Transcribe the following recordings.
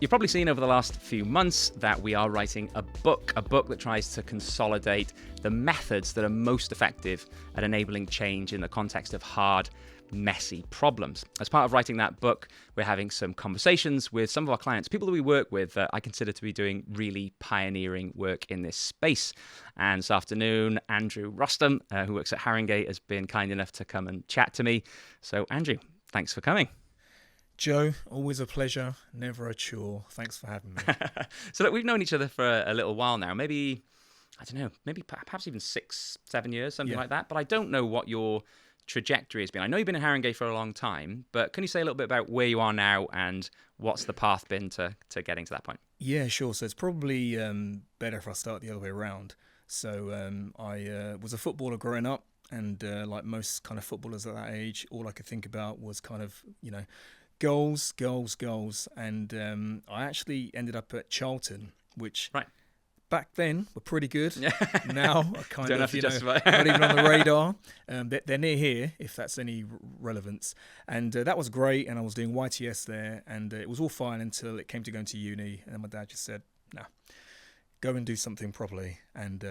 You've probably seen over the last few months that we are writing a book that tries to consolidate the methods that are most effective at enabling change in the context of hard, messy problems. As part of writing that book, we're having some conversations with some of our clients, people that we work with that I consider to be doing really pioneering work in this space. And this afternoon, Andrew Rostom, who works at Haringey, has been kind enough to come and chat to me. So Andrew, thanks for coming. Joe, always a pleasure, never a chore. Thanks for having me. So look, we've known each other for a little while now, maybe, I don't know, maybe perhaps even 6-7 years, something like that. But I don't know what your trajectory has been. I know you've been in Haringey for a long time, but can you say a little bit about where you are now and what's the path been to getting to that point? Yeah, sure. So it's probably better if I start the other way around. So I was a footballer growing up, and like most kind of footballers at that age, all I could think about was kind of, goals. And I actually ended up at Charlton, which back then were pretty good. Now are kind Don't of, have to justify. not even on the radar. They're near here, if that's any relevance. And that was great. And I was doing YTS there, and it was all fine until it came to going to uni. And then my dad just said, "Nah, go and do something properly." And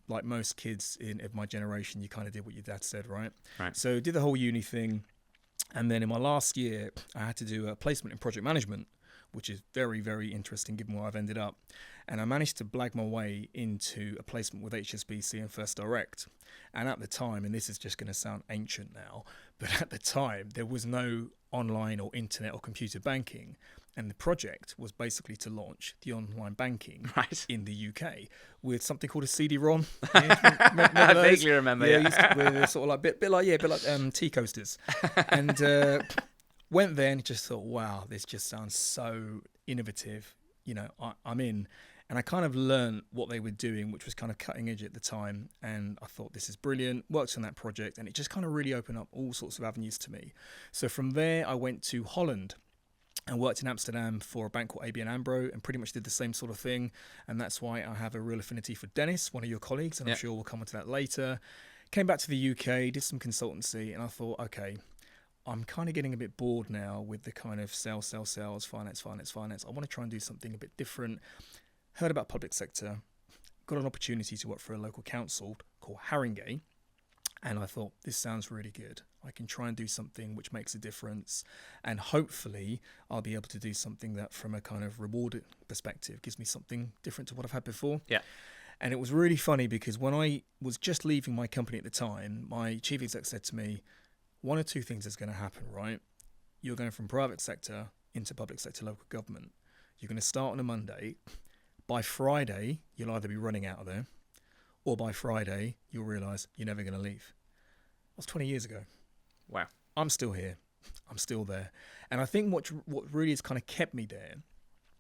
like most kids of my generation, you kind of did what your dad said, right? So did the whole uni thing. And then in my last year, I had to do a placement in project management, which is very, very interesting given where I've ended up. And I managed to blag my way into a placement with HSBC and First Direct. And at the time, and this is just going to sound ancient now, but at the time, there was no online or internet or computer banking. And the project was basically to launch the online banking in the UK with something called a CD-ROM. I vaguely remember. With sort of like bit like tea coasters, and went there and just thought, wow, this just sounds so innovative. I'm in, and I kind of learned what they were doing, which was kind of cutting edge at the time. And I thought, this is brilliant. Worked on that project, and it just kind of really opened up all sorts of avenues to me. So from there, I went to Holland and worked in Amsterdam for a bank called ABN AMRO, and pretty much did the same sort of thing. And that's why I have a real affinity for Dennis, one of your colleagues, and I'm sure we'll come on to that later. Came back to the UK, did some consultancy, and I thought, okay, I'm kind of getting a bit bored now with the kind of sales, finance. I want to try and do something a bit different. Heard about public sector, got an opportunity to work for a local council called Haringey, and I thought, this sounds really good. I can try and do something which makes a difference, and hopefully I'll be able to do something that from a kind of reward perspective gives me something different to what I've had before. And it was really funny because when I was just leaving my company at the time, my chief exec said to me, one or two things is going to happen, right? You're going from private sector into public sector local government. You're going to start on a Monday. By Friday, you'll either be running out of there, or by Friday, you'll realise you're never going to leave. That was 20 years ago. Wow. I'm still here. I'm still there. And I think what really has kind of kept me there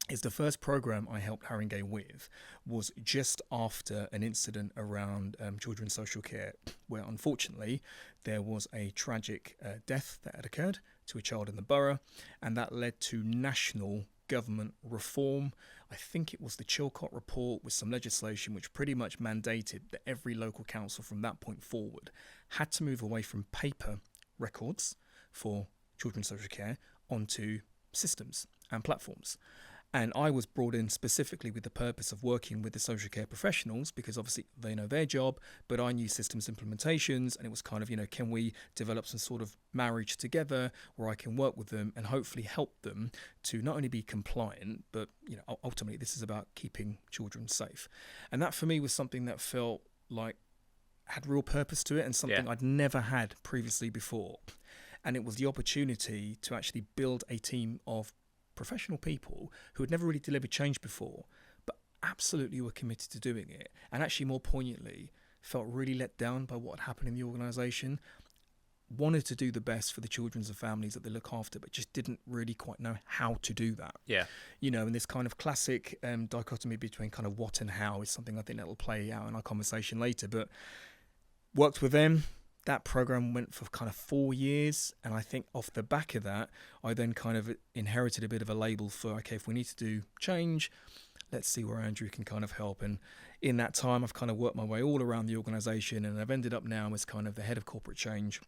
is the first program I helped Haringey with was just after an incident around children's social care, where unfortunately there was a tragic death that had occurred to a child in the borough, and that led to national government reform. I think it was the Chilcot report with some legislation which pretty much mandated that every local council from that point forward had to move away from paper records for children's social care onto systems and platforms. And I was brought in specifically with the purpose of working with the social care professionals, because obviously they know their job, but I knew systems implementations, and it was kind of, can we develop some sort of marriage together where I can work with them and hopefully help them to not only be compliant, but ultimately this is about keeping children safe. And that for me was something that felt like had real purpose to it, and something I'd never had previously before. And it was the opportunity to actually build a team of professional people who had never really delivered change before, but absolutely were committed to doing it, and actually more poignantly felt really let down by what had happened in the organisation, wanted to do the best for the children and families that they look after, but just didn't really quite know how to do that. And this kind of classic dichotomy between kind of what and how is something I think that will play out in our conversation later, but worked with them. That program went for kind of 4 years, and I think off the back of that, I then kind of inherited a bit of a label for, okay, if we need to do change, let's see where Andrew can kind of help. And in that time, I've kind of worked my way all around the organisation, and I've ended up now as kind of the head of corporate change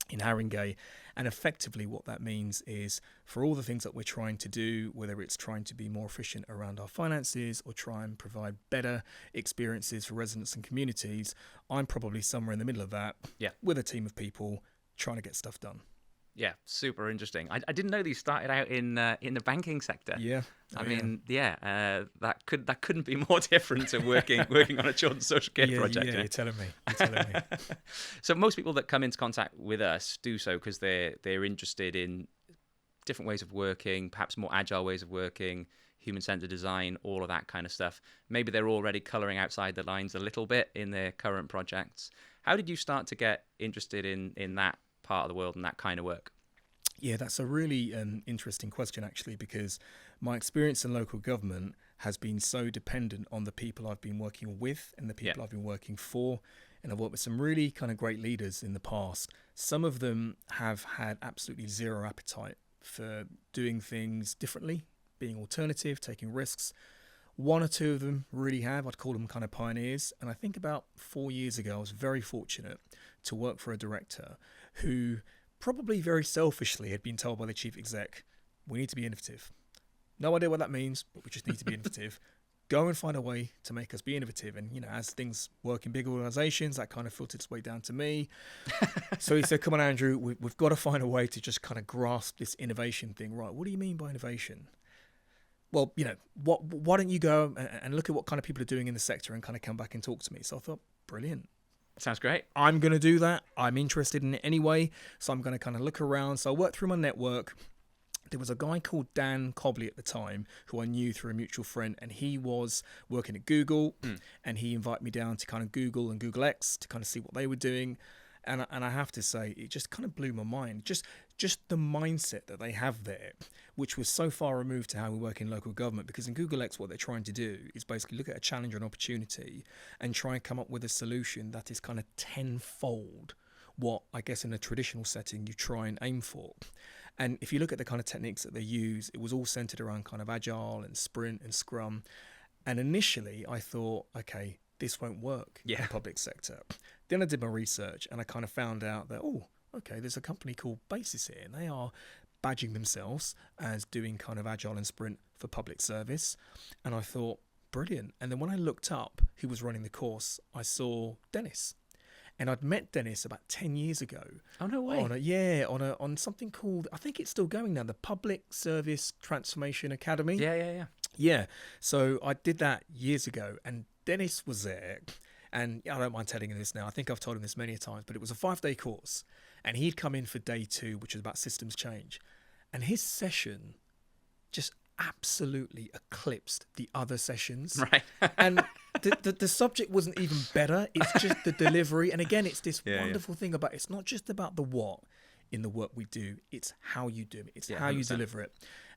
in Haringey. And effectively what that means is for all the things that we're trying to do, whether it's trying to be more efficient around our finances or try and provide better experiences for residents and communities, I'm probably somewhere in the middle of that with a team of people trying to get stuff done. Yeah, super interesting. I didn't know these started out in the banking sector. Yeah, I mean, that couldn't be more different to working on a children's social care project. Yeah, you're telling me. So most people that come into contact with us do so because they're interested in different ways of working, perhaps more agile ways of working, human-centered design, all of that kind of stuff. Maybe they're already colouring outside the lines a little bit in their current projects. How did you start to get interested in that part of the world and that kind of work? Yeah, that's a really interesting question, actually, because my experience in local government has been so dependent on the people I've been working with and the people I've been working for. And I've worked with some really kind of great leaders in the past. Some of them have had absolutely zero appetite for doing things differently, being alternative, taking risks. One or two of them really have. I'd call them kind of pioneers. And I think about 4 years ago, I was very fortunate to work for a director who probably very selfishly had been told by the chief exec, we need to be innovative. No idea what that means, but we just need to be innovative. Go and find a way to make us be innovative. And, you know, as things work in big organizations, that kind of filtered its way down to me. So he said, come on, Andrew, we've got to find a way to just kind of grasp this innovation thing. Right, what do you mean by innovation? Well, you know, why don't you go and look at what kind of people are doing in the sector and kind of come back and talk to me? So I thought, brilliant. Sounds great. I'm going to do that. I'm interested in it anyway. So I'm going to kind of look around. So I worked through my network. There was a guy called Dan Cobley at the time who I knew through a mutual friend, and he was working at Google, and he invited me down to kind of Google and Google X to kind of see what they were doing. And I have to say, it just kind of blew my mind. Just the mindset that they have there, which was so far removed to how we work in local government. Because in Google X, what they're trying to do is basically look at a challenge or an opportunity and try and come up with a solution that is kind of tenfold what I guess in a traditional setting you try and aim for. And if you look at the kind of techniques that they use, it was all centered around kind of agile and sprint and scrum. And initially I thought, okay, this won't work in the public sector. Then I did my research and I kind of found out that, there's a company called Basis here, and they are badging themselves as doing kind of agile and sprint for public service. And I thought, brilliant. And then when I looked up who was running the course, I saw Dennis. And I'd met Dennis about 10 years ago. Oh, no way. On something called, I think it's still going now, the Public Service Transformation Academy. Yeah. So I did that years ago, and Dennis was there. And I don't mind telling you this now. I think I've told him this many times, but it was a 5-day course. And he'd come in for day 2, which was about systems change. And his session just absolutely eclipsed the other sessions. Right. And the subject wasn't even better. It's just the delivery. And again, it's this wonderful thing about, it's not just about the what in the work we do. It's how you do it. It's how you 100%. deliver it.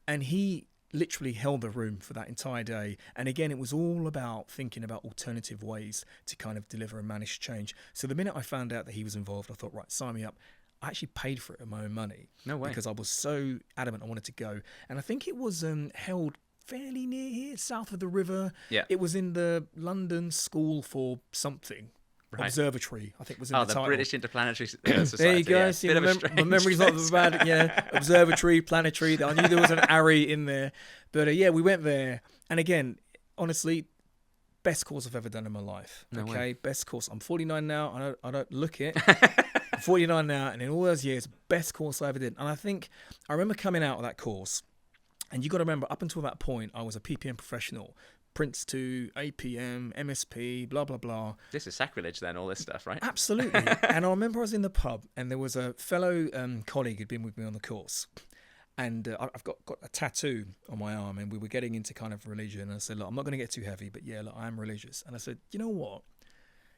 And he literally held the room for that entire day. And again, it was all about thinking about alternative ways to kind of deliver and manage change. So the minute I found out that he was involved, I thought, right, sign me up. I actually paid for it with my own money. No way. Because I was so adamant I wanted to go. And I think it was held fairly near here, south of the river. Yeah. It was in the London School for something. Right. Observatory, I think was in the title. British Interplanetary Society. There you go. Yeah. See, Bit of a my strange memory's not place. so bad. Yeah, observatory, planetary. I knew there was an ARI in there. But we went there. And again, honestly, best course I've ever done in my life. No okay, way. Best course. I'm 49 now. I don't look it. I'm 49 now. And in all those years, best course I ever did. And I remember coming out of that course. And you got to remember, up until that point, I was a PPM professional. Prince 2, APM, MSP, blah, blah, blah. This is sacrilege then, all this stuff, right? Absolutely. And I remember I was in the pub and there was a fellow colleague who'd been with me on the course. And I've got a tattoo on my arm, and we were getting into kind of religion. And I said, look, I'm not going to get too heavy, but look, I am religious. And I said, you know what?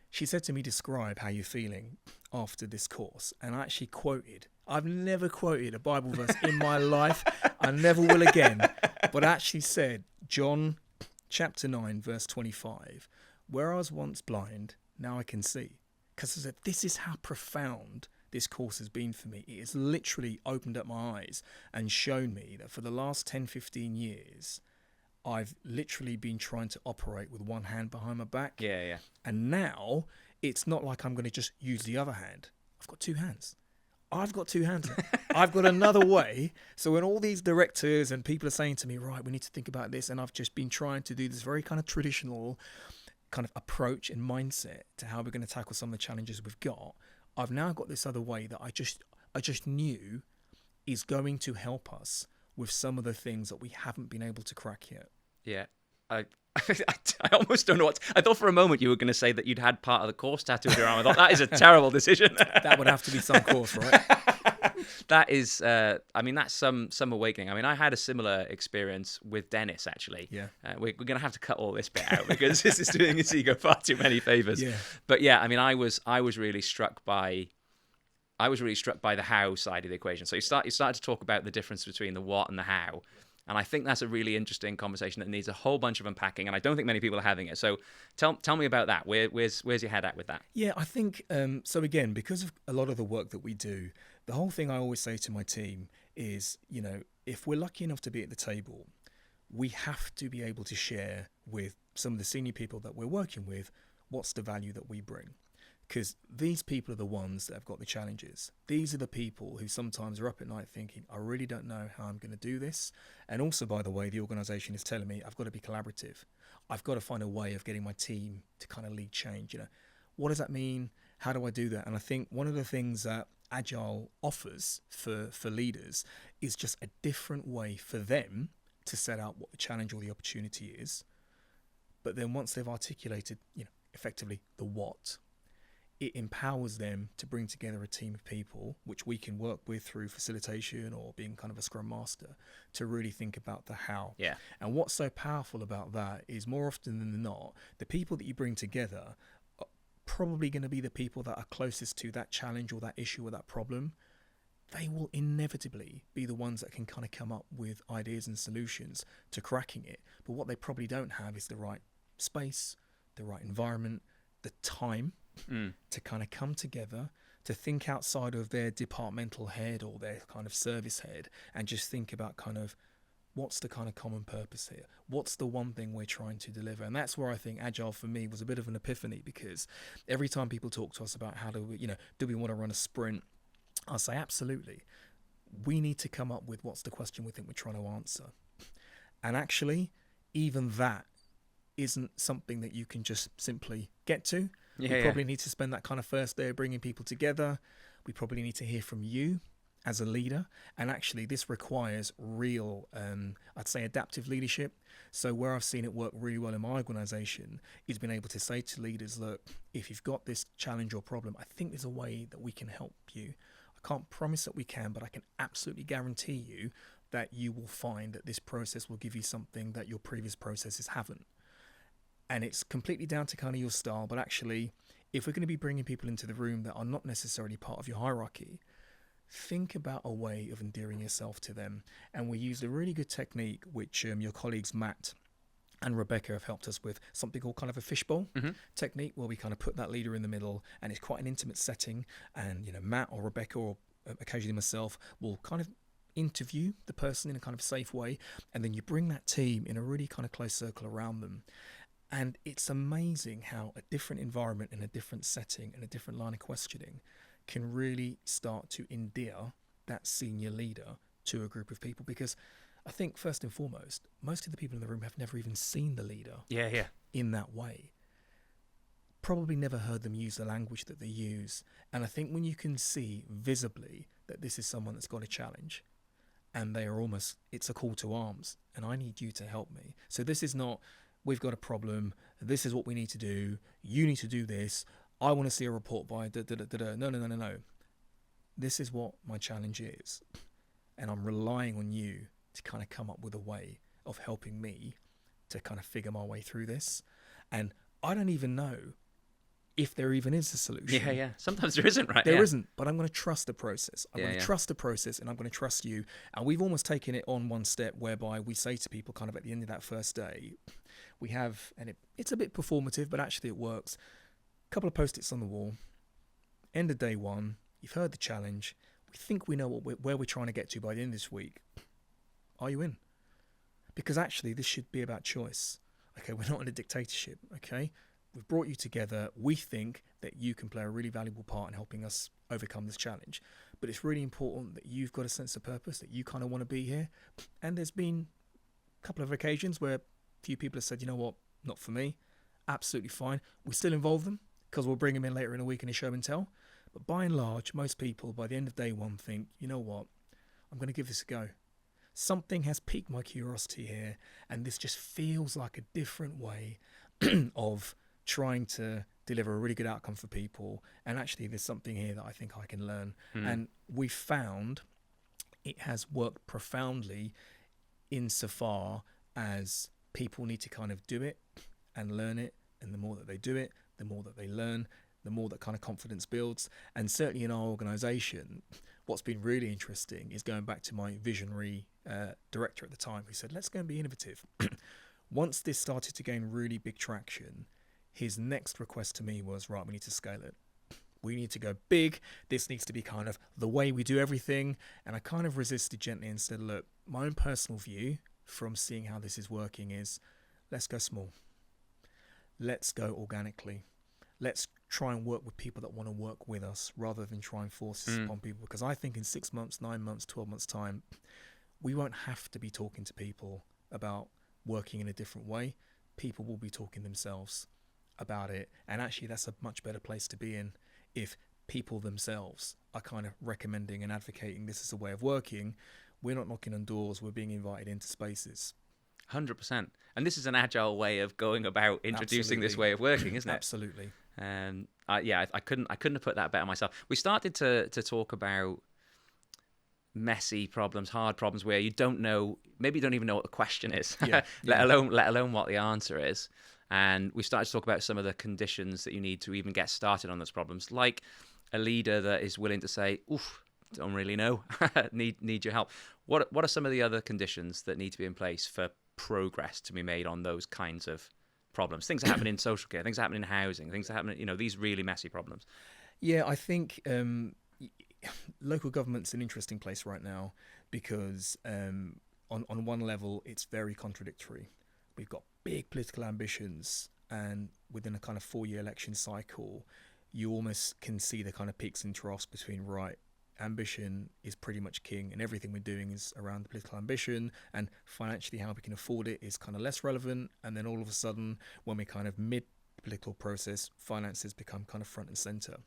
She said to me, describe how you're feeling after this course. And I actually quoted. I've never quoted a Bible verse in my life. I never will again. But I actually said, John chapter 9, verse 25, where I was once blind, now I can see. Because I said, this is how profound this course has been for me. It has literally opened up my eyes and shown me that for the last 10, 15 years, I've literally been trying to operate with one hand behind my back. Yeah. And now it's not like I'm going to just use the other hand. I've got two hands. I've got two hands. I've got another way. So when all these directors and people are saying to me, right, we need to think about this, and I've just been trying to do this very kind of traditional kind of approach and mindset to how we're going to tackle some of the challenges we've got, I've now got this other way that I just knew is going to help us with some of the things that we haven't been able to crack yet. Yeah. I almost don't know what. I thought for a moment you were going to say that you'd had part of the course tattooed on your arm. I thought that is a terrible decision. That would have to be some course, right? That is, I mean, that's some awakening. I mean, I had a similar experience with Dennis, actually. Yeah. We're going to have to cut all this bit out because this is doing his ego far too many favors. Yeah. But yeah, I mean, I was really struck by the how side of the equation. So you started to talk about the difference between the what and the how. And I think that's a really interesting conversation that needs a whole bunch of unpacking. And I don't think many people are having it. So tell me about that. Where's your head at with that? Yeah, I think, so again, because of a lot of the work that we do, the whole thing I always say to my team is, you know, if we're lucky enough to be at the table, we have to be able to share with some of the senior people that we're working with what's the value that we bring. Because these people are the ones that have got the challenges. These are the people who sometimes are up at night thinking, I really don't know how I'm going to do this. And also, by the way, the organisation is telling me I've got to be collaborative. I've got to find a way of getting my team to kind of lead change. You know, what does that mean? How do I do that? And I think one of the things that Agile offers for leaders is just a different way for them to set out what the challenge or the opportunity is. But then once they've articulated, you know, effectively the what, it empowers them to bring together a team of people, which we can work with through facilitation or being kind of a scrum master, to really think about the how. Yeah. And what's so powerful about that is more often than not, the people that you bring together are probably going to be the people that are closest to that challenge or that issue or that problem. They will inevitably be the ones that can kind of come up with ideas and solutions to cracking it. But what they probably don't have is the right space, the right environment, the time to kind of come together, to think outside of their departmental head or their kind of service head and just think about kind of what's the kind of common purpose here? What's the one thing we're trying to deliver? And that's where I think Agile for me was a bit of an epiphany, because every time people talk to us about how do we, you know, do we want to run a sprint? I'll say absolutely. We need to come up with what's the question we think we're trying to answer. And actually, even that isn't something that you can just simply get to. We probably need to spend that kind of first day bringing people together. We probably need to hear from you as a leader. And actually, this requires real, I'd say, adaptive leadership. So where I've seen it work really well in my organization is being able to say to leaders, look, if you've got this challenge or problem, I think there's a way that we can help you. I can't promise that we can, but I can absolutely guarantee you that you will find that this process will give you something that your previous processes haven't. And it's completely down to kind of your style. But actually, if we're going to be bringing people into the room that are not necessarily part of your hierarchy, think about a way of endearing yourself to them. And we used a really good technique, which your colleagues Matt and Rebecca have helped us with, something called kind of a fishbowl technique, where we kind of put that leader in the middle, and it's quite an intimate setting. And, you know, Matt or Rebecca or occasionally myself will kind of interview the person in a kind of safe way. And then you bring that team in a really kind of close circle around them. And it's amazing how a different environment and a different setting and a different line of questioning can really start to endear that senior leader to a group of people. Because I think first and foremost, most of the people in the room have never even seen the leader in that way. Probably never heard them use the language that they use. And I think when you can see visibly that this is someone that's got a challenge, and they are almost, it's a call to arms, and I need you to help me. So this is not, we've got a problem, this is what we need to do, you need to do this, I want to see a report by No. This is what my challenge is. And I'm relying on you to kind of come up with a way of helping me to kind of figure my way through this. And I don't even know if there even is a solution. Yeah. Sometimes there isn't, right? There isn't, but I'm going to trust the process. I'm going to trust the process, and I'm going to trust you. And we've almost taken it on one step, whereby we say to people kind of at the end of that first day, we have, and it's a bit performative, but actually it works, a couple of Post-its on the wall. End of day one, you've heard the challenge. We think we know where we're trying to get to by the end of this week. Are you in? Because actually this should be about choice. Okay, we're not in a dictatorship, okay? We've brought you together. We think that you can play a really valuable part in helping us overcome this challenge. but it's really important that you've got a sense of purpose, that you kind of want to be here. And there's been a couple of occasions where a few people have said, you know what, not for me. Absolutely fine. We still involve them because we'll bring them in later in the week in a show and tell. But by and large, most people by the end of day one think, you know what, I'm going to give this a go. Something has piqued my curiosity here, and this just feels like a different way of trying to deliver a really good outcome for people. And actually, there's something here that I think I can learn. And we found it has worked profoundly insofar as people need to kind of do it and learn it. And the more that they do it, the more that they learn, the more that kind of confidence builds. And certainly in our organization, what's been really interesting is going back to my visionary director at the time who said, let's go and be innovative. Once this started to gain really big traction, his next request to me was, right, we need to scale it. We need to go big. This needs to be kind of the way we do everything. And I kind of resisted gently and said, look, my own personal view from seeing how this is working is, let's go small. Let's go organically. Let's try and work with people that want to work with us rather than try and force this upon people. Because I think in 6 months, 9 months, 12 months time, we won't have to be talking to people about working in a different way. People will be talking themselves about it. And actually, that's a much better place to be in if people themselves are kind of recommending and advocating this as a way of working. We're not knocking on doors. We're being invited into spaces. 100%. And this is an agile way of going about introducing this way of working, isn't it? Absolutely. I couldn't have put that better myself. We started to talk about messy problems, hard problems where you don't know, maybe you don't even know what the question is, let alone what the answer is. And we started to talk about some of the conditions that you need to even get started on those problems, like a leader that is willing to say, oof, don't really know, need your help. What are some of the other conditions that need to be in place for progress to be made on those kinds of problems? Things that happen in social care, things that happen in housing, things that happen, these really messy problems. Yeah, I think local government's an interesting place right now because on one level, it's very contradictory. We've got big political ambitions, and within a kind of 4-year election cycle, you almost can see the kind of peaks and troughs between, right, ambition is pretty much king and everything we're doing is around the political ambition, and financially how we can afford it is kind of less relevant. And then all of a sudden, when we're kind of mid-political process, finances become kind of front and center.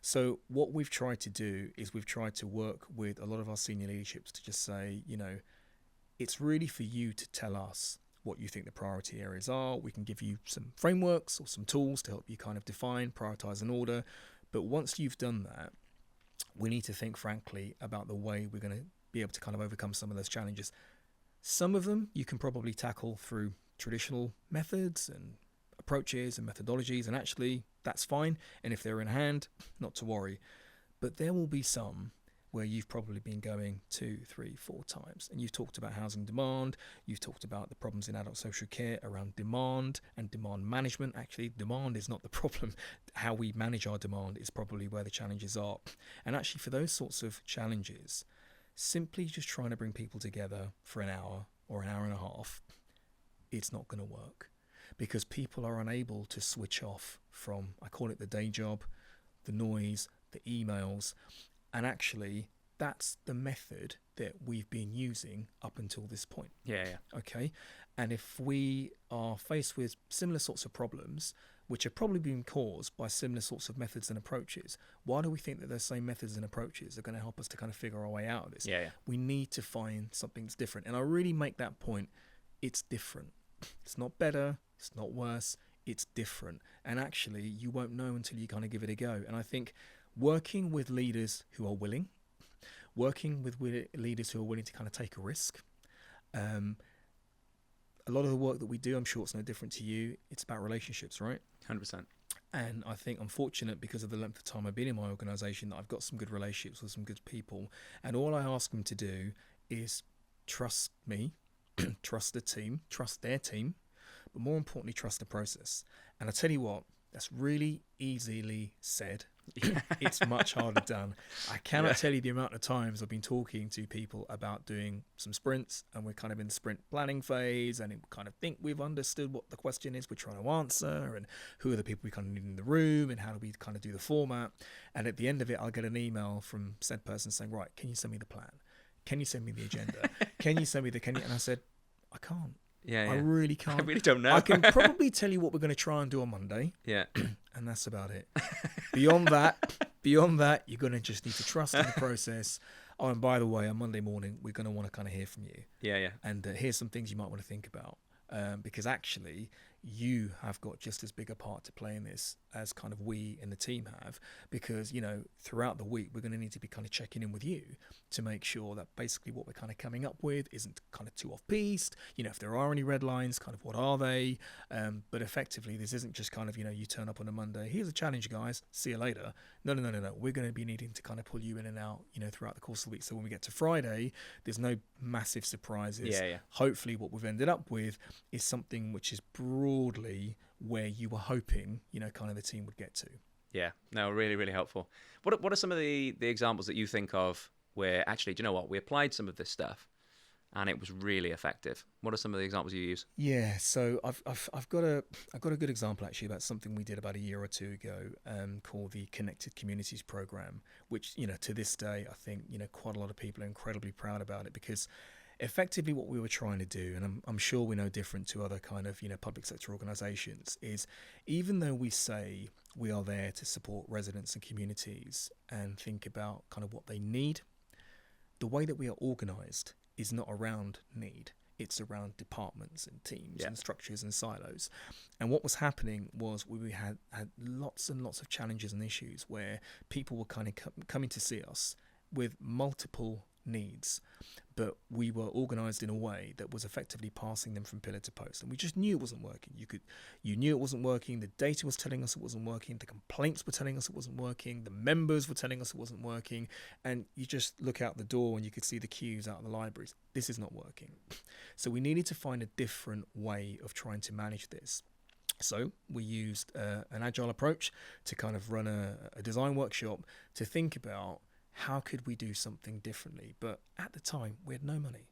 So what we've tried to do is we've tried to work with a lot of our senior leaderships to just say, it's really for you to tell us what you think the priority areas are. We can give you some frameworks or some tools to help you kind of define, prioritize, and order. But once you've done that, we need to think frankly about the way we're going to be able to kind of overcome some of those challenges. Some of them you can probably tackle through traditional methods and approaches and methodologies, and actually that's fine. And if they're in hand, not to worry. But there will be some where you've probably been going 2, 3, 4 times. And you've talked about housing demand. You've talked about the problems in adult social care around demand and demand management. Actually, demand is not the problem. How we manage our demand is probably where the challenges are. And actually, for those sorts of challenges, simply just trying to bring people together for an hour or an hour and a half, it's not going to work. Because people are unable to switch off from, I call it the day job, the noise, the emails. And actually, that's the method that we've been using up until this point. Yeah. Okay. And if we are faced with similar sorts of problems, which are probably being caused by similar sorts of methods and approaches, why do we think that those same methods and approaches are going to help us to kind of figure our way out of this? Yeah. We need to find something that's different. And I really make that point. It's different. It's not better. It's not worse. It's different. And actually, you won't know until you kind of give it a go. And I think working with leaders who are willing, working with leaders who are willing to kind of take a risk. A lot of the work that we do, I'm sure it's no different to you, it's about relationships, right? 100%. And I think I'm fortunate because of the length of time I've been in my organisation that I've got some good relationships with some good people. And all I ask them to do is trust me, trust the team, trust their team, but more importantly, trust the process. And I tell you what, that's really easily said It's much harder done. I cannot tell you the amount of times I've been talking to people about doing some sprints, and we're kind of in the sprint planning phase, and we kind of think we've understood what the question is we're trying to answer, and who are the people we kind of need in the room, and how do we kind of do the format. And at the end of it, I'll get an email from said person saying, right, can you send me the plan? Can you send me the agenda? Can you send me and I said, I can't. Yeah. I really can't. I really don't know. I can probably tell you what we're going to try and do on Monday. Yeah. And that's about it. Beyond that, you're going to just need to trust in the process. Oh, and by the way, on Monday morning, we're going to want to kind of hear from you. Yeah. And here's some things you might want to think about. Because actually, you have got just as big a part to play in this as kind of we in the team have. Because, throughout the week, we're going to need to be kind of checking in with you to make sure that basically what we're kind of coming up with isn't kind of too off-piste. If there are any red lines, kind of what are they? But effectively, this isn't just kind of, you turn up on a Monday, here's a challenge, guys, see you later. No. We're going to be needing to kind of pull you in and out, throughout the course of the week. So when we get to Friday, there's no massive surprises. Yeah. Hopefully what we've ended up with is something which is broadly where you were hoping, kind of the team would get to. Yeah, no, really, really helpful. What are some of the examples that you think of where actually, do you know what, we applied some of this stuff and it was really effective? What are some of the examples you use? Yeah, so I've got a good example actually about something we did about a year or two ago, called the Connected Communities Program, which to this day I think quite a lot of people are incredibly proud about it, because effectively what we were trying to do, and I'm sure we're no different to other kind of public sector organisations, is even though we say we are there to support residents and communities and think about kind of what they need, the way that we are organised is not around need. It's around departments and teams and structures and silos. And what was happening was we had lots and lots of challenges and issues where people were kind of coming to see us with multiple needs, but we were organised in a way that was effectively passing them from pillar to post, and we just knew it wasn't working. You knew it wasn't working. The data was telling us it wasn't working. The complaints were telling us it wasn't working. The members were telling us it wasn't working. And you just look out the door and you could see the queues out of the libraries. This is not working. So we needed to find a different way of trying to manage this. So we used an agile approach to kind of run a design workshop to think about how could we do something differently? But at the time, we had no money.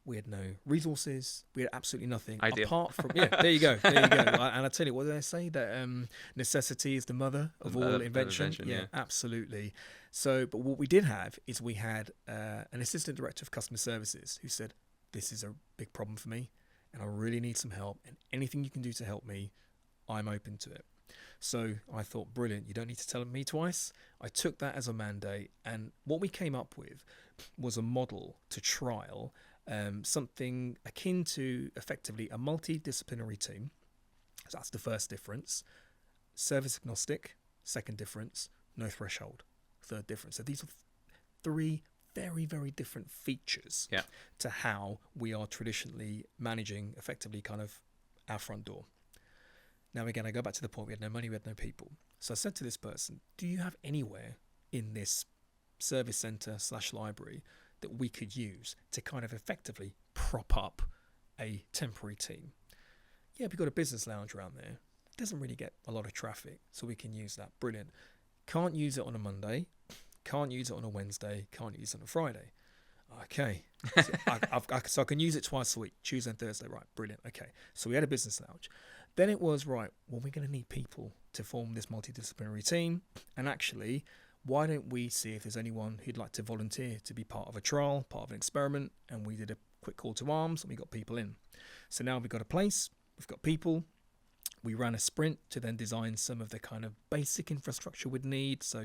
We had no resources. We had absolutely nothing. Ideal. Apart from, there you go. And I tell you, what did I say? That necessity is the mother of all invention. Yeah, absolutely. So, but what we did have is we had an assistant director of customer services who said, this is a big problem for me and I really need some help, and anything you can do to help me, I'm open to it. So I thought, brilliant, you don't need to tell me twice. I took that as a mandate, and what we came up with was a model to trial, something akin to effectively a multidisciplinary team. So that's the first difference. Service agnostic, second difference, no threshold, third difference. So these are three very, very different features to how we are traditionally managing effectively kind of our front door. Now, again, I go back to the point, we had no money, we had no people. So I said to this person, do you have anywhere in this service centre / library that we could use to kind of effectively prop up a temporary team? Yeah, we've got a business lounge around there. It doesn't really get a lot of traffic, so we can use that. Brilliant. Can't use it on a Monday, can't use it on a Wednesday, can't use it on a Friday. Okay, so I can use it twice a week, Tuesday and Thursday. Right, brilliant. Okay, so we had a business lounge. Then it was, right, well, we're going to need people to form this multidisciplinary team. And actually, why don't we see if there's anyone who'd like to volunteer to be part of a trial, part of an experiment? And we did a quick call to arms and we got people in. So now we've got a place, we've got people. We ran a sprint to then design some of the kind of basic infrastructure we'd need. So,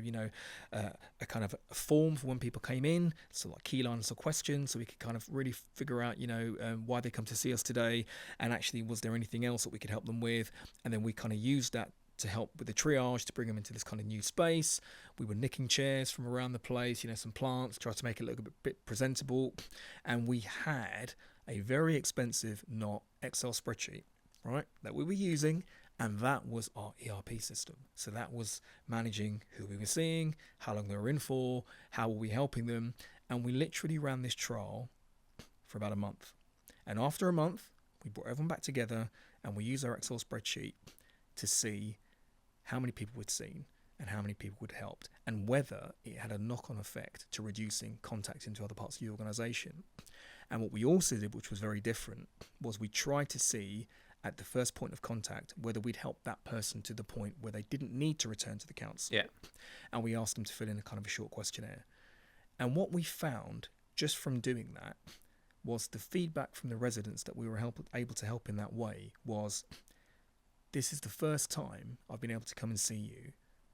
a kind of a form for when people came in, so like key lines or questions, so we could kind of really figure out, why they come to see us today. And actually, was there anything else that we could help them with? And then we kind of used that to help with the triage to bring them into this kind of new space. We were nicking chairs from around the place, some plants, try to make it look a bit presentable. And we had a very expensive, not Excel spreadsheet, right, that we were using, and that was our ERP system. So that was managing who we were seeing, how long they were in for, how were we helping them, and we literally ran this trial for about a month. And after a month, we brought everyone back together and we used our Excel spreadsheet to see how many people we'd seen and how many people would helped, and whether it had a knock-on effect to reducing contact into other parts of the organisation. And what we also did, which was very different, was we tried to see at the first point of contact whether we'd help that person to the point where they didn't need to return to the council. Yeah. And we asked them to fill in a kind of a short questionnaire. And what we found just from doing that was the feedback from the residents that we were able to help in that way was, this is the first time I've been able to come and see you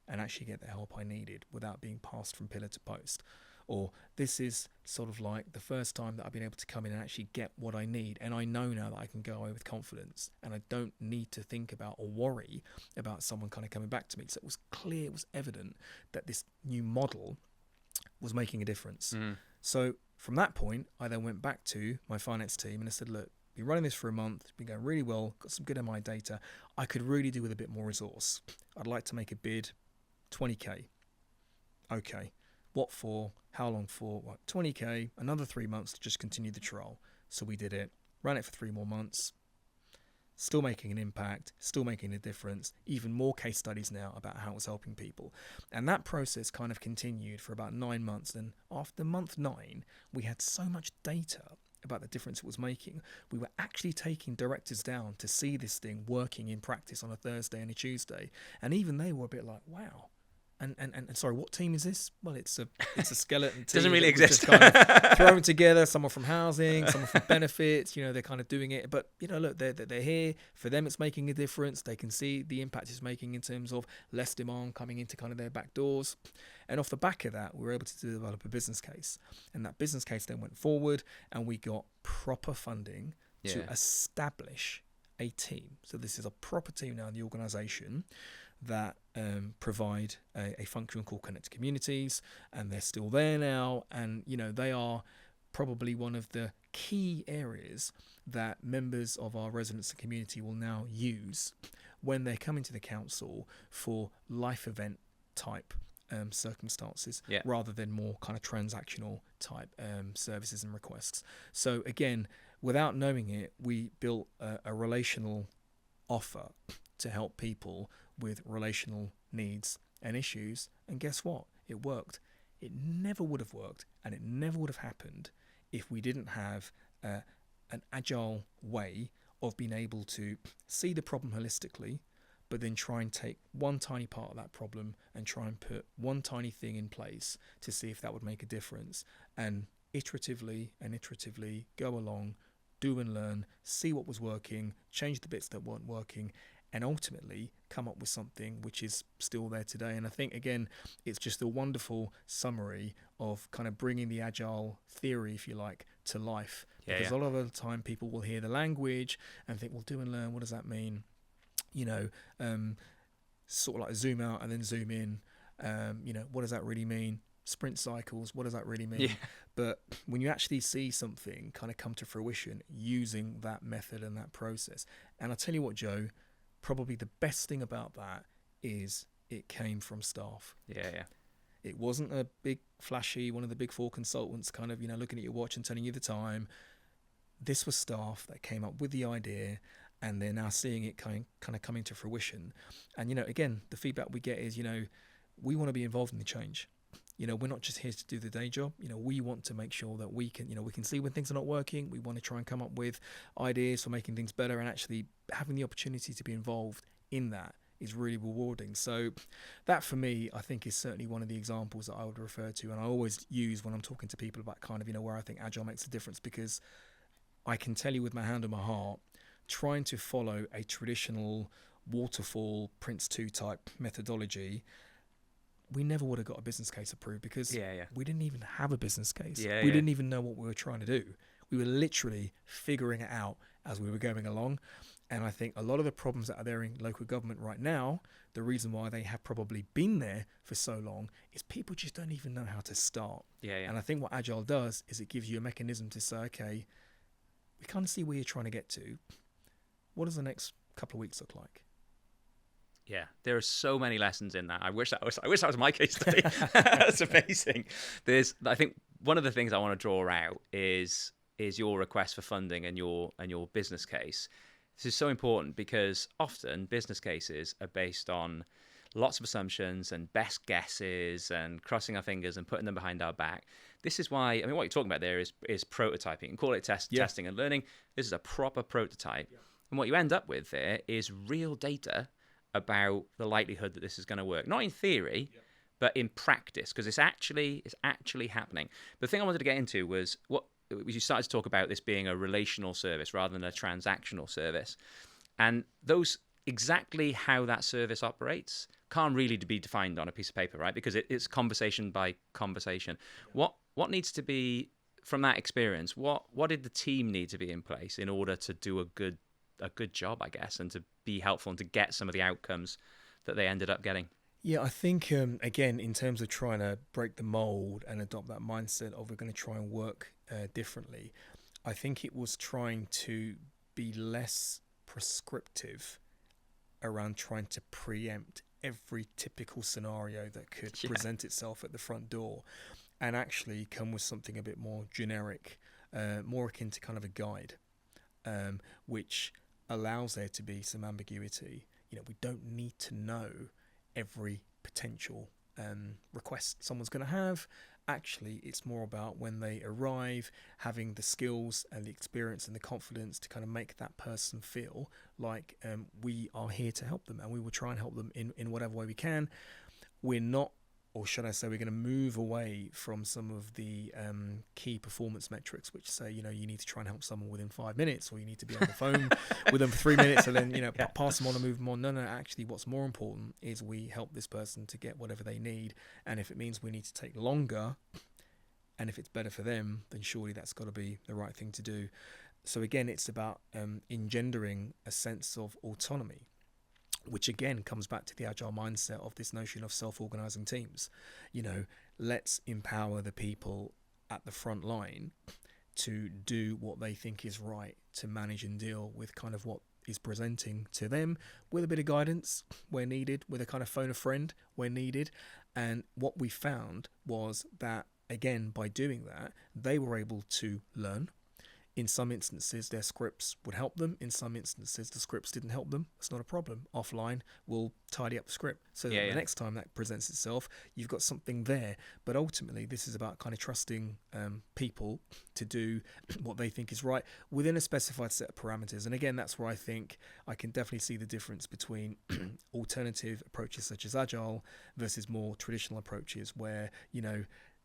and actually get the help I needed without being passed from pillar to post. Or this is sort of like the first time that I've been able to come in and actually get what I need, and I know now that I can go away with confidence and I don't need to think about or worry about someone kind of coming back to me. So it was clear, it was evident that this new model was making a difference. So from that point, I then went back to my finance team and I said, look, been running this for a month, it's been going really well, got some good MI data, I could really do with a bit more resource. I'd like to make a bid, 20k. Okay. What for? How long for? What, 20k, another 3 months to just continue the trial. So we did it, ran it for 3 more months, still making an impact, still making a difference, even more case studies now about how it was helping people. And that process kind of continued for about 9 months. And after month 9, we had so much data about the difference it was making. We were actually taking directors down to see this thing working in practice on a Thursday and a Tuesday. And even they were a bit like, wow. And sorry, what team is this? Well, it's a skeleton team. Doesn't really exist. Just kind of thrown together. Someone from housing, someone from benefits. You know, they're kind of doing it. But you know, look, they're here. For them, it's making a difference. They can see the impact it's making in terms of less demand coming into kind of their back doors. And off the back of that, we were able to develop a business case. And that business case then went forward, and we got proper funding to establish a team. So this is a proper team now in the organisation that provide a function called Connected Communities, and they're still there now. And you know, they are probably one of the key areas that members of our residents and community will now use when they're coming to the council for life event type circumstances, rather than more kind of transactional type services and requests. So again, without knowing it, we built a relational offer to help people with relational needs and issues. And guess what? It worked. It never would have worked, and it never would have happened if we didn't have an agile way of being able to see the problem holistically, but then try and take one tiny part of that problem and try and put one tiny thing in place to see if that would make a difference. And iteratively go along, do and learn, see what was working, change the bits that weren't working, and ultimately come up with something which is still there today. And I think, again, it's just a wonderful summary of kind of bringing the agile theory, if you like, to life. Because a lot of the time people will hear the language and think, well, do and learn, what does that mean? You know, sort of like zoom out and then zoom in. You know, what does that really mean? Sprint cycles, what does that really mean? But when you actually see something kind of come to fruition using that method and that process, and I tell you what, Joe, probably the best thing about that is it came from staff. It wasn't a big flashy, one of the big four consultants kind of, you know, looking at your watch and telling you the time. This was staff that came up with the idea, and they're now seeing it kind of coming to fruition. And, you know, again, the feedback we get is, you know, we want to be involved in the change. You know, we're not just here to do the day job. You know, we want to make sure that we can, you know, we can see when things are not working. We want to try and come up with ideas for making things better, and actually having the opportunity to be involved in that is really rewarding. So that, for me, I think is certainly one of the examples that I would refer to, and I always use when I'm talking to people about kind of, you know, where I think agile makes a difference, because I can tell you with my hand on my heart, trying to follow a traditional waterfall Prince 2 type methodology, we never would have got a business case approved, because we didn't even have a business case. We didn't even know what we were trying to do. We were literally figuring it out as we were going along. And I think a lot of the problems that are there in local government right now, the reason why they have probably been there for so long is people just don't even know how to start. And I think what Agile does is it gives you a mechanism to say, okay, we kind of see where you're trying to get to. What does the next couple of weeks look like? Yeah, there are so many lessons in that. I wish that was my case study. That's amazing. I think one of the things I want to draw out is your request for funding and your business case. This is so important because often business cases are based on lots of assumptions and best guesses and crossing our fingers and putting them behind our back. This is why, I mean, what you're talking about there is prototyping. You can call it testing and learning. This is a proper prototype. Yeah. And what you end up with there is real data about the likelihood that this is going to work. Not in theory, but in practice, because it's actually happening. But the thing I wanted to get into was you started to talk about this being a relational service rather than a transactional service. And those exactly how that service operates can't really be defined on a piece of paper, right? Because it's conversation by conversation. Yeah. What needs to be, from that experience, what did the team need to be in place in order to do a good job, I guess, and to be helpful and to get some of the outcomes that they ended up getting? Yeah, I think, again, in terms of trying to break the mold and adopt that mindset of we're going to try and work differently, I think it was trying to be less prescriptive around trying to preempt every typical scenario that could present itself at the front door, and actually come with something a bit more generic, more akin to kind of a guide, which allows there to be some ambiguity. You know, we don't need to know every potential request someone's going to have. Actually, it's more about when they arrive, having the skills and the experience and the confidence to kind of make that person feel like we are here to help them, and we will try and help them in whatever way we can. We're not, or should I say, we're going to move away from some of the key performance metrics, which say, you need to try and help someone within 5 minutes, or you need to be on the phone with them for 3 minutes and then, pass them on and move them on. No, actually, what's more important is we help this person to get whatever they need. And if it means we need to take longer, and if it's better for them, then surely that's got to be the right thing to do. So again, it's about engendering a sense of autonomy, which again comes back to the agile mindset of this notion of self-organizing teams. Let's empower the people at the front line to do what they think is right, to manage and deal with kind of what is presenting to them, with a bit of guidance where needed, with a kind of phone a friend where needed. And what we found was that, again, by doing that, they were able to learn. In some instances, their scripts would help them. In some instances, the scripts didn't help them. It's not a problem. Offline, we'll tidy up the script so that the next time that presents itself, you've got something there. But ultimately, this is about kind of trusting people to do what they think is right within a specified set of parameters. And again, that's where I think I can definitely see the difference between alternative approaches such as Agile versus more traditional approaches where,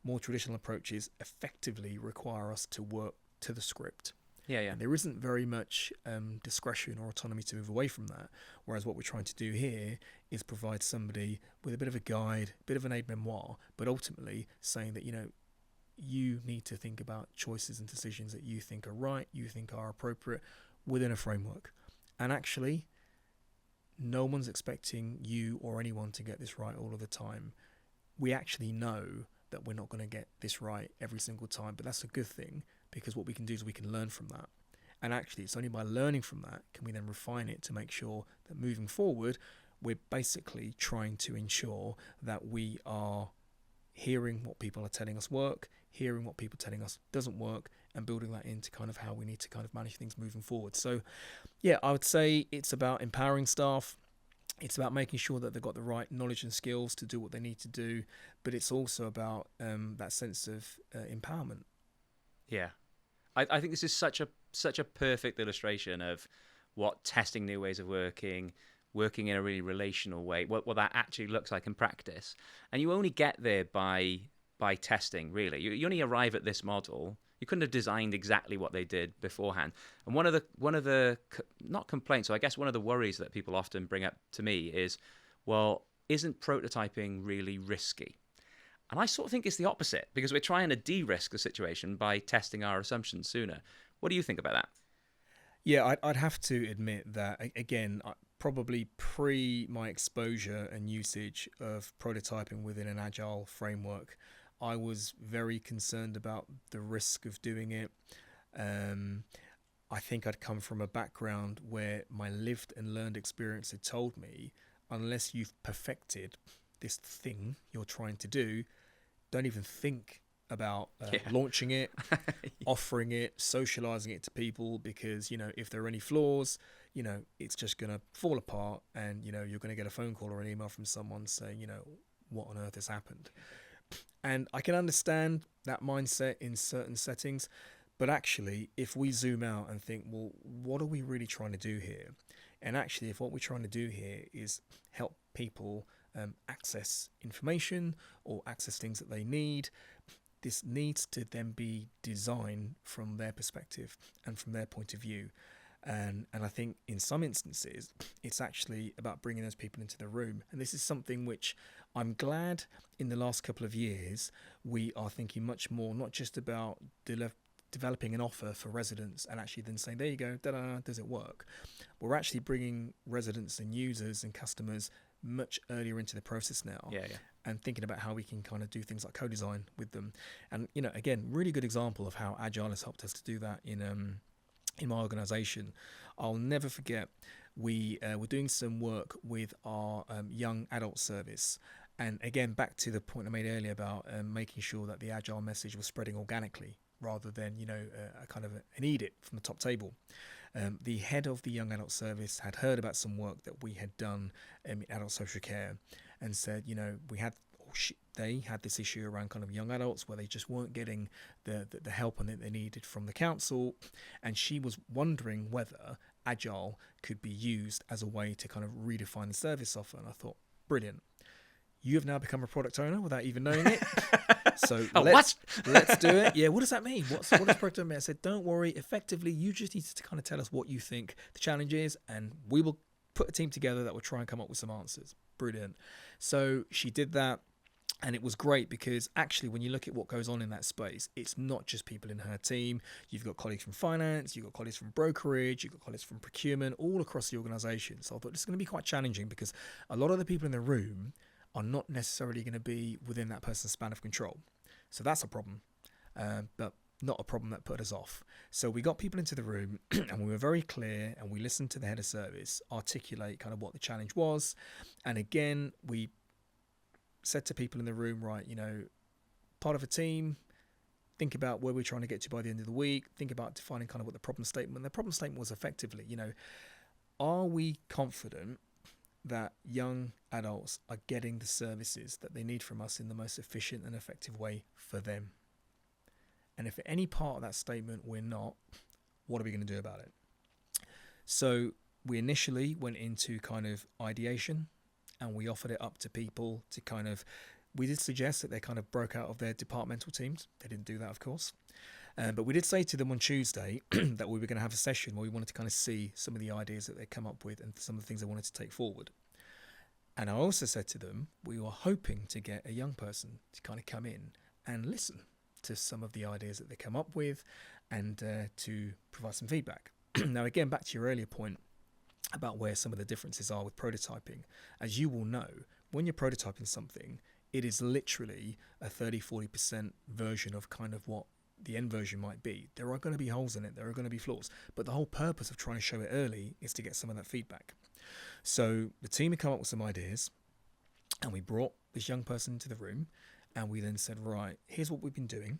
more traditional approaches effectively require us to work to the script. And there isn't very much discretion or autonomy to move away from that. Whereas what we're trying to do here is provide somebody with a bit of a guide, a bit of an aide-memoire, but ultimately saying that, you need to think about choices and decisions that you think are right, you think are appropriate within a framework. And actually, no one's expecting you or anyone to get this right all of the time. We actually know that we're not going to get this right every single time, but that's a good thing, because what we can do is we can learn from that. And actually, it's only by learning from that can we then refine it to make sure that moving forward, we're basically trying to ensure that we are hearing what people are telling us work, hearing what people are telling us doesn't work, and building that into kind of how we need to kind of manage things moving forward. So, I would say it's about empowering staff. It's about making sure that they've got the right knowledge and skills to do what they need to do, but it's also about that sense of empowerment. Yeah, I think this is such a perfect illustration of what testing new ways of working in a really relational way, what that actually looks like in practice. And you only get there by testing, really. You only arrive at this model. You couldn't have designed exactly what they did beforehand. And one of the not complaints, so I guess one of the worries that people often bring up to me is, well, isn't prototyping really risky? And I sort of think it's the opposite, because we're trying to de-risk the situation by testing our assumptions sooner. What do you think about that? Yeah, I'd have to admit that, again, probably pre my exposure and usage of prototyping within an agile framework, I was very concerned about the risk of doing it. I think I'd come from a background where my lived and learned experience had told me, unless you've perfected this thing you're trying to do, don't even think about launching it, offering it, socializing it to people, because, if there are any flaws, it's just going to fall apart, and, you're going to get a phone call or an email from someone saying, what on earth has happened? And I can understand that mindset in certain settings, but actually, if we zoom out and think, well, what are we really trying to do here? And actually, if what we're trying to do here is help people access information or access things that they need, this needs to then be designed from their perspective and from their point of view. And I think in some instances, it's actually about bringing those people into the room. And this is something which I'm glad in the last couple of years, we are thinking much more, not just about developing an offer for residents and actually then saying, there you go, da-da, does it work? We're actually bringing residents and users and customers much earlier into the process now. And thinking about how we can kind of do things like co-design with them. And, again, really good example of how Agile has helped us to do that in my organization. I'll never forget, we were doing some work with our young adult service. And again, back to the point I made earlier about making sure that the Agile message was spreading organically rather than, a kind of an edict from the top table. The head of the young adult service had heard about some work that we had done in adult social care, and said, they had this issue around kind of young adults where they just weren't getting the help that they needed from the council. And she was wondering whether Agile could be used as a way to kind of redefine the service offer. And I thought, brilliant. You have now become a product owner without even knowing it. So let's do it. Yeah, what does that mean? What does product owner mean? I said, don't worry. Effectively, you just need to kind of tell us what you think the challenge is, and we will put a team together that will try and come up with some answers. Brilliant. So she did that. And it was great because actually when you look at what goes on in that space, it's not just people in her team. You've got colleagues from finance, you've got colleagues from brokerage, you've got colleagues from procurement, all across the organisation. So I thought this is going to be quite challenging because a lot of the people in the room are not necessarily going to be within that person's span of control. So that's a problem, but not a problem that put us off. So we got people into the room and we were very clear, and we listened to the head of service articulate kind of what the challenge was. And again, we said to people in the room, right, part of a team, think about where we're trying to get to by the end of the week, think about defining kind of what the problem statement. The problem statement was effectively, are we confident that young adults are getting the services that they need from us in the most efficient and effective way for them? And if at any part of that statement we're not, what are we going to do about it? So we initially went into kind of ideation, and we offered it up to people to kind of, we did suggest that they kind of broke out of their departmental teams. They didn't do that, of course. But we did say to them on Tuesday that we were going to have a session where we wanted to kind of see some of the ideas that they come up with and some of the things they wanted to take forward. And I also said to them, we were hoping to get a young person to kind of come in and listen to some of the ideas that they come up with and to provide some feedback. Now, again, back to your earlier point about where some of the differences are with prototyping. As you will know, when you're prototyping something, it is literally a 30-40% version of kind of what the end version might be. There are going to be holes in it, there are going to be flaws, but the whole purpose of trying to show it early is to get some of that feedback. So the team had come up with some ideas, and we brought this young person into the room, and we then said, right, here's what we've been doing.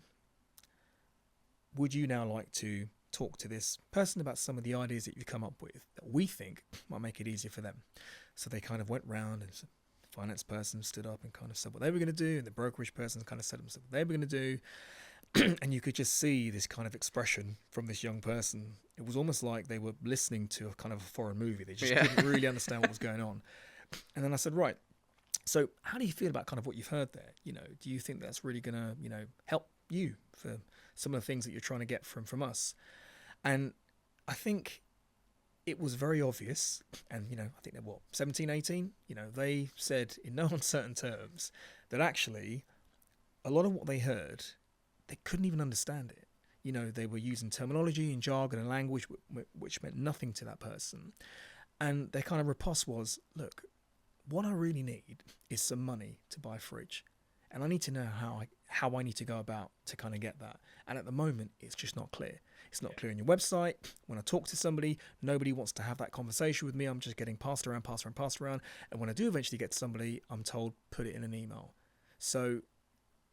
Would you now like to talk to this person about some of the ideas that you've come up with that we think might make it easier for them? So they kind of went round, and the finance person stood up and kind of said what they were going to do, and the brokerage person kind of said what they were going to do. And you could just see this kind of expression from this young person. It was almost like they were listening to a kind of a foreign movie. They just couldn't really understand what was going on. And then I said, right, so how do you feel about kind of what you've heard there? Do you think that's really going to, help you for some of the things that you're trying to get from us? And I think it was very obvious, and, I think they're 17, 18, they said in no uncertain terms that actually a lot of what they heard, they couldn't even understand it. They were using terminology and jargon and language which meant nothing to that person. And their kind of riposte was, look, what I really need is some money to buy a fridge. And I need to know how I need to go about to kind of get that. And at the moment, it's just not clear. It's not clear in your website. When I talk to somebody, nobody wants to have that conversation with me. I'm just getting passed around. And when I do eventually get to somebody, I'm told, put it in an email. So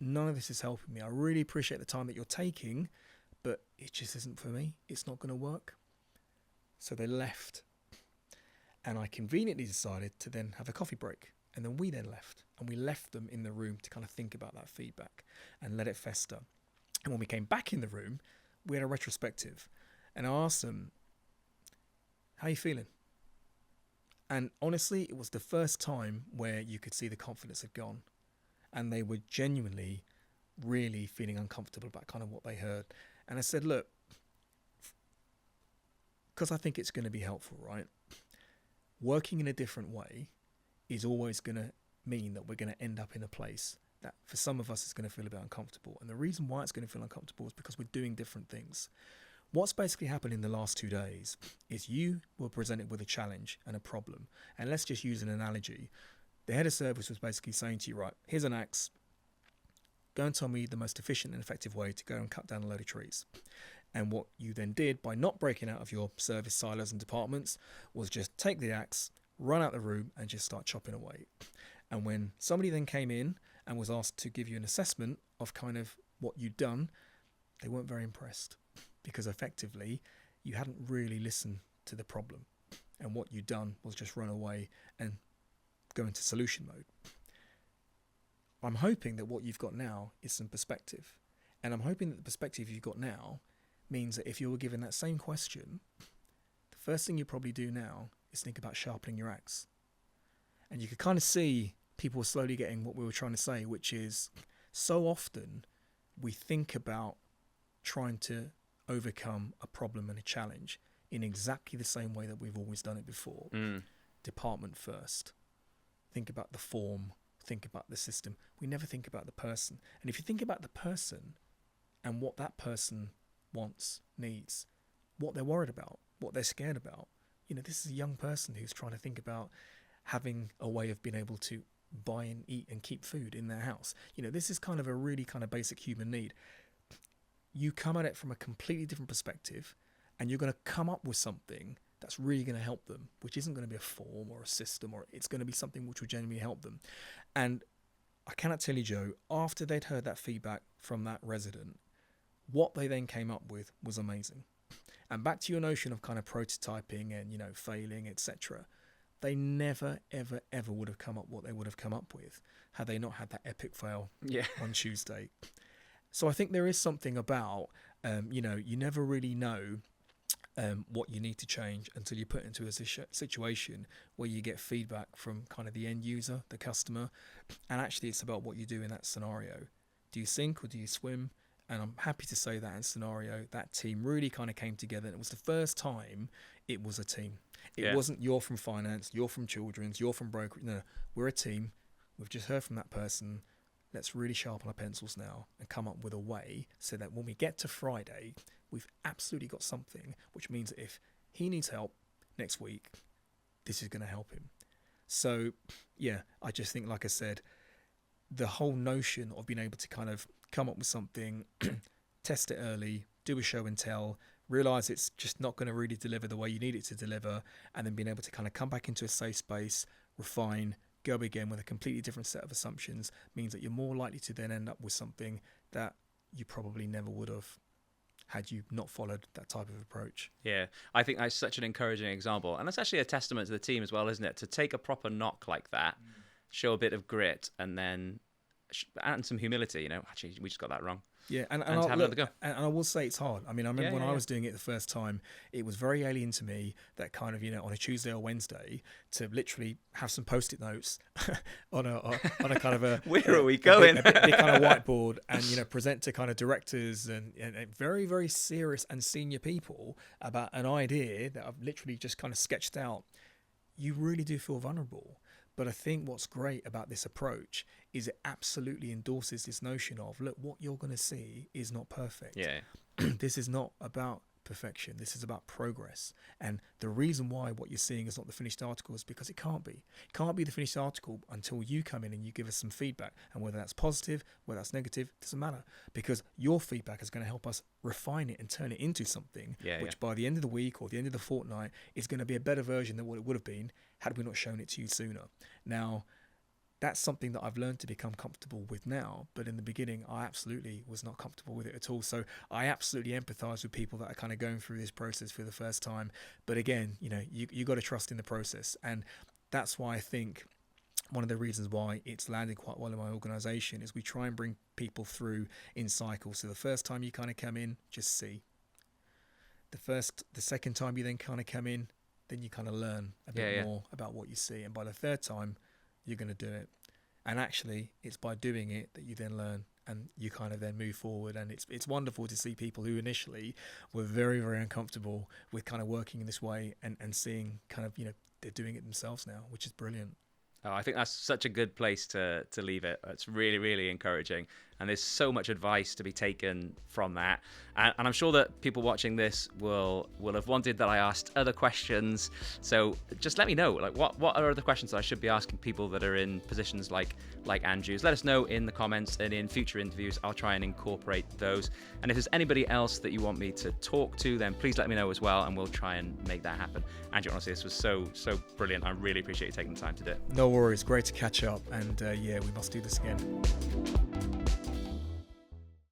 none of this is helping me. I really appreciate the time that you're taking, but it just isn't for me. It's not going to work. So they left. And I conveniently decided to then have a coffee break. And then we then left. And we left them in the room to kind of think about that feedback and let it fester. And when we came back in the room, we had a retrospective. And I asked them, how are you feeling? And honestly, it was the first time where you could see the confidence had gone. And they were genuinely, really feeling uncomfortable about kind of what they heard. And I said, look, because I think it's going to be helpful, right? Working in a different way is always going to mean that we're going to end up in a place that for some of us is going to feel a bit uncomfortable. And the reason why it's going to feel uncomfortable is because we're doing different things. What's basically happened in the last 2 days is you were presented with a challenge and a problem. And let's just use an analogy. The head of service was basically saying to you, right, here's an axe. Go and tell me the most efficient and effective way to go and cut down a load of trees. And what you then did by not breaking out of your service silos and departments was just take the axe, run out the room and just start chopping away. And when somebody then came in and was asked to give you an assessment of kind of what you'd done, they weren't very impressed because effectively you hadn't really listened to the problem. And what you'd done was just run away and go into solution mode. I'm hoping that what you've got now is some perspective. And I'm hoping that the perspective you've got now means that if you were given that same question, the first thing you probably do now is think about sharpening your axe. And you could kind of see people were slowly getting what we were trying to say, which is so often we think about trying to overcome a problem and a challenge in exactly the same way that we've always done it before. Department first. Think about the form. Think about the system. We never think about the person. And if you think about the person and what that person wants, needs, what they're worried about, what they're scared about. You know, this is a young person who's trying to think about having a way of being able to buy and eat and keep food in their house. You know, this is kind of a really kind of basic human need. You come at it from a completely different perspective and you're going to come up with something that's really going to help them, which isn't going to be a form or a system, or it's going to be something which will genuinely help them. And I cannot tell you, Joe, after they'd heard that feedback from that resident, what they then came up with was amazing. And back to your notion of kind of prototyping and, you know, failing, etc. They never, ever, ever would have come up what they would have come up with had they not had that epic fail on Tuesday. So I think there is something about, you know, you never really know what you need to change until you put into a situation where you get feedback from kind of the end user, the customer. And actually it's about what you do in that scenario. Do you sink or do you swim? And I'm happy to say that in scenario, that team really kind of came together. And it was the first time it was a team. It wasn't you're from finance, you're from children's, you're from brokerage. No, we're a team. We've just heard from that person. Let's really sharpen our pencils now and come up with a way so that when we get to Friday, we've absolutely got something, which means that if he needs help next week, this is going to help him. So, yeah, I just think, like I said, the whole notion of being able to kind of come up with something, test it early, do a show and tell, realize it's just not going to really deliver the way you need it to deliver, and then being able to kind of come back into a safe space, refine, go again with a completely different set of assumptions means that you're more likely to then end up with something that you probably never would have had you not followed that type of approach. Yeah, I think that's such an encouraging example. And that's actually a testament to the team as well, isn't it? To take a proper knock like that, show a bit of grit, and then and some humility, you know, actually, we just got that wrong. Yeah, and to have another go. And I will say it's hard. I mean, I remember when I was doing it the first time, it was very alien to me that kind of, you know, on a Tuesday or Wednesday to literally have some Post-it notes on a kind of a where are we going? a big kind of whiteboard, and, you know, present to kind of directors and very, very serious and senior people about an idea that I've literally just kind of sketched out. You really do feel vulnerable. But I think what's great about this approach is it absolutely endorses this notion of, look, what you're going to see is not perfect. Yeah. This is not about perfection. This is about progress. And the reason why what you're seeing is not the finished article is because it can't be. It can't be the finished article until you come in and you give us some feedback. And whether that's positive, whether that's negative, doesn't matter. Because your feedback is going to help us refine it and turn it into something which by the end of the week or the end of the fortnight is going to be a better version than what it would have been had we not shown it to you sooner. Now, that's something that I've learned to become comfortable with now. But in the beginning, I absolutely was not comfortable with it at all. So I absolutely empathize with people that are kind of going through this process for the first time. But again, you got to trust in the process. And that's why I think one of the reasons why it's landed quite well in my organization is we try and bring people through in cycles. So the first time you kind of come in, just see. The second time you then kind of come in, then you kind of learn a bit more about what you see. And by the third time, you're going to do it. And actually, it's by doing it that you then learn and you kind of then move forward. And it's wonderful to see people who initially were very, very uncomfortable with kind of working in this way and seeing kind of, they're doing it themselves now, which is brilliant. Oh, I think that's such a good place to leave it. It's really, really encouraging. And there's so much advice to be taken from that. And I'm sure that people watching this will have wanted that I asked other questions. So just let me know, like what are other questions that I should be asking people that are in positions like Andrew's? Let us know in the comments, and in future interviews, I'll try and incorporate those. And if there's anybody else that you want me to talk to, then please let me know as well, and we'll try and make that happen. Andrew, honestly, this was so brilliant. I really appreciate you taking the time to do it. No worries. Great to catch up. And we must do this again.